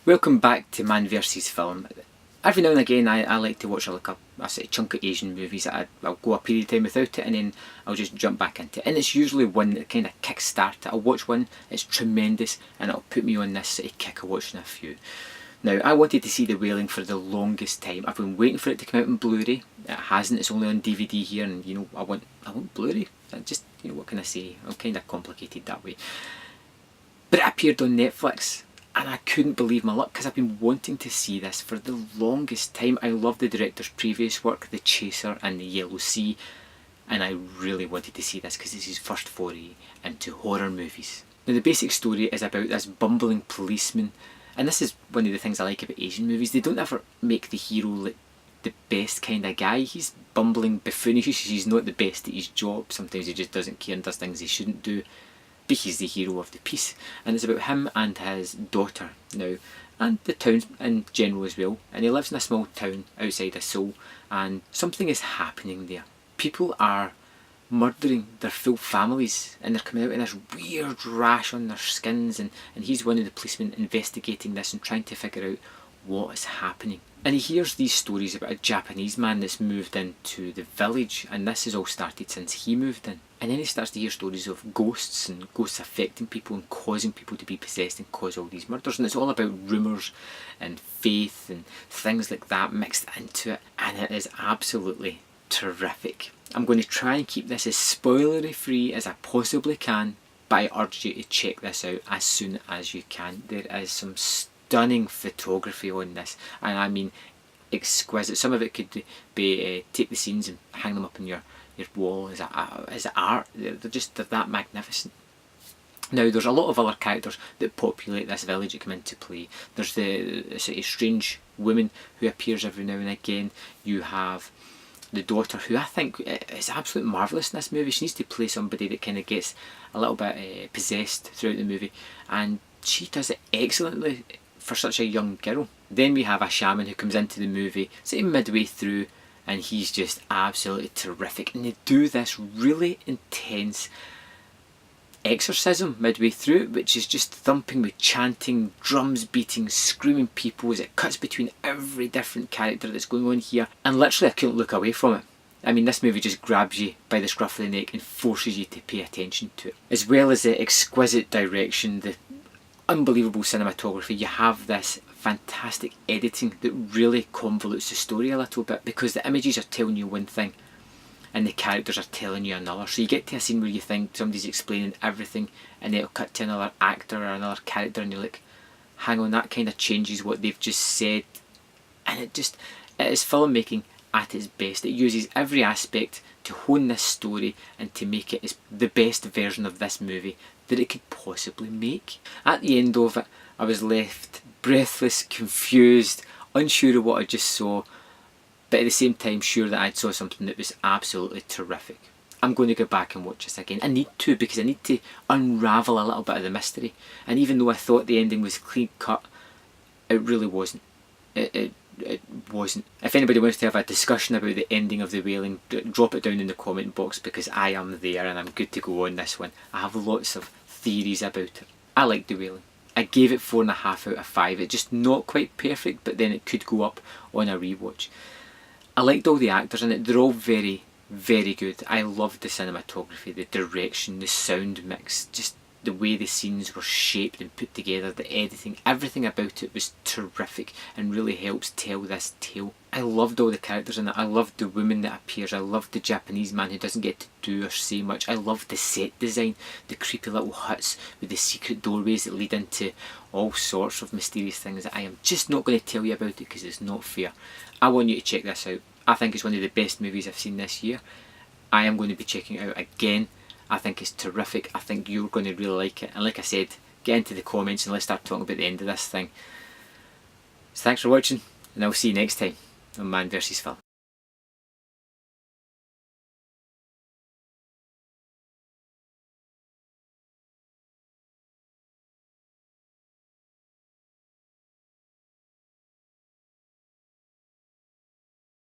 Welcome back to Man vs Film. Every now and again I like to watch a sort of chunk of Asian movies that I'll go a period of time without it and then I'll just jump back into it. And it's usually one that kind of kick-start it. I'll watch one, it's tremendous, and it'll put me on this sort of kick of watching a few. Now, I wanted to see The Wailing for the longest time. I've been waiting for it to come out on Blu-ray. It hasn't, it's only on DVD here, and you know, I want Blu-ray. Just, you know, what can I say? I'm kind of complicated that way. But it appeared on Netflix. And I couldn't believe my luck because I've been wanting to see this for the longest time. I love the director's previous work, The Chaser and The Yellow Sea, and I really wanted to see this because it's his first foray into horror movies. Now, the basic story is about this bumbling policeman, and this is one of the things I like about Asian movies. They don't ever make the hero like the best kind of guy. He's bumbling, buffoonish, he's not the best at his job. Sometimes he just doesn't care and does things he shouldn't do. But he's the hero of the piece, and it's about him and his daughter now, and the town in general as well. And he lives in a small town outside of Seoul, and something is happening there. People are murdering their full families, and they're coming out in this weird rash on their skins, and he's one of the policemen investigating this and trying to figure out what is happening. And he hears these stories about a Japanese man that's moved into the village, and this has all started since he moved in. And then he starts to hear stories of ghosts and ghosts affecting people and causing people to be possessed and cause all these murders. And it's all about rumours and faith and things like that mixed into it. And it is absolutely terrific. I'm going to try and keep this as spoilery free as I possibly can, but I urge you to check this out as soon as you can. There is some stunning photography on this, and I mean exquisite. Some of it could be take the scenes and hang them up in your wall as art. They're that magnificent. Now, there's a lot of other characters that populate this village that come into play. There's the sort of strange woman who appears every now and again. You have the daughter, who I think is absolutely marvellous in this movie. She needs to play somebody that kind of gets a little bit possessed throughout the movie, and she does it excellently for such a young girl. Then we have a shaman who comes into the movie, say midway through, and he's just absolutely terrific. And they do this really intense exorcism midway through, which is just thumping with chanting, drums beating, screaming people as it cuts between every different character that's going on here. And literally I couldn't look away from it. I mean, this movie just grabs you by the scruff of the neck and forces you to pay attention to it. As well as the exquisite direction, the unbelievable cinematography, you have this fantastic editing that really convolutes the story a little bit, because the images are telling you one thing and the characters are telling you another. So you get to a scene where you think somebody's explaining everything, and then it'll cut to another actor or another character and you're like, hang on, that kind of changes what they've just said. And it is filmmaking at its best. It uses every aspect to hone this story and to make it the best version of this movie that it could possibly make. At the end of it, I was left breathless, confused, unsure of what I just saw, but at the same time sure that I'd saw something that was absolutely terrific. I'm going to go back and watch this again. I need to, because I need to unravel a little bit of the mystery. And even though I thought the ending was clean cut, it really wasn't. It wasn't. If anybody wants to have a discussion about the ending of The Wailing, drop it down in the comment box, because I am there and I'm good to go on this one. I have lots of theories about it. I like The Wailing. I gave it 4.5 out of 5. It's just not quite perfect, but then it could go up on a rewatch. I liked all the actors in it. They're all very, very good. I loved the cinematography, the direction, the sound mix, just the way the scenes were shaped and put together, the editing, everything about it was terrific and really helps tell this tale. I loved all the characters in it. I loved the woman that appears. I loved the Japanese man who doesn't get to do or say much. I loved the set design, the creepy little huts with the secret doorways that lead into all sorts of mysterious things that I am just not going to tell you about it because it's not fair. I want you to check this out. I think it's one of the best movies I've seen this year. I am going to be checking it out again. I think it's terrific. I think you're going to really like it. And like I said, get into the comments and let's start talking about the end of this thing. So thanks for watching, and I'll see you next time on Man vs Film.